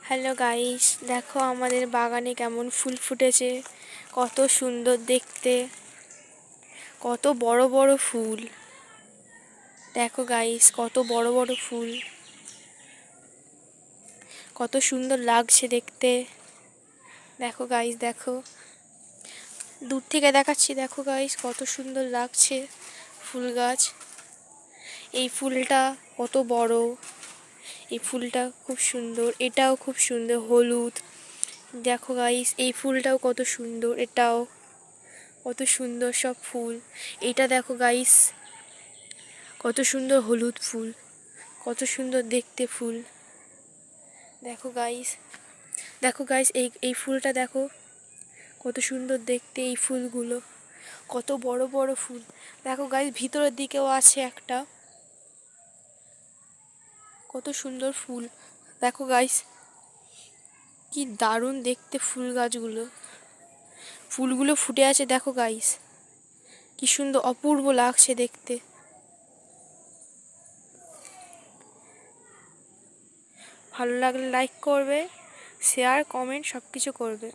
Hello guys, দেখো আমাদের বাগানে কেমন ফুল ফুটেছে। কত সুন্দর দেখতে, কত বড় বড় ফুল। দেখো গাইস, কত বড় বড় ফুল, কত সুন্দর লাগছে দেখতে। দেখো গাইস, দেখো দূর থেকে দেখাচ্ছি। দেখো গাইস, কত সুন্দর লাগছে ফুল গাছ। এই ফুলটা কত বড়, এই ফুলটা খুব সুন্দর, এটাও খুব সুন্দর, হলুদ। দেখো গাইস, এই ফুলটাও কত সুন্দর, এটাও কত সুন্দর সব ফুল। এটা দেখো গাইস, কত সুন্দর হলুদ ফুল, কত সুন্দর দেখতে ফুল। দেখো গাইস, দেখো গাইস, এই ফুলটা দেখো, কত সুন্দর দেখতে এই ফুলগুলো, কত বড় বড় ফুল। দেখো গাইস, ভিতরের দিকেও আছে একটা, কত সুন্দর ফুল। দেখো গাইস, কি দারুণ দেখতে ফুল গাছগুলো, ফুলগুলো ফুটে আছে। দেখো গাইস, কি সুন্দর অপূর্ব লাগছে দেখতে। ভালো লাগলে লাইক করবে, শেয়ার, কমেন্ট সব কিছু করবে।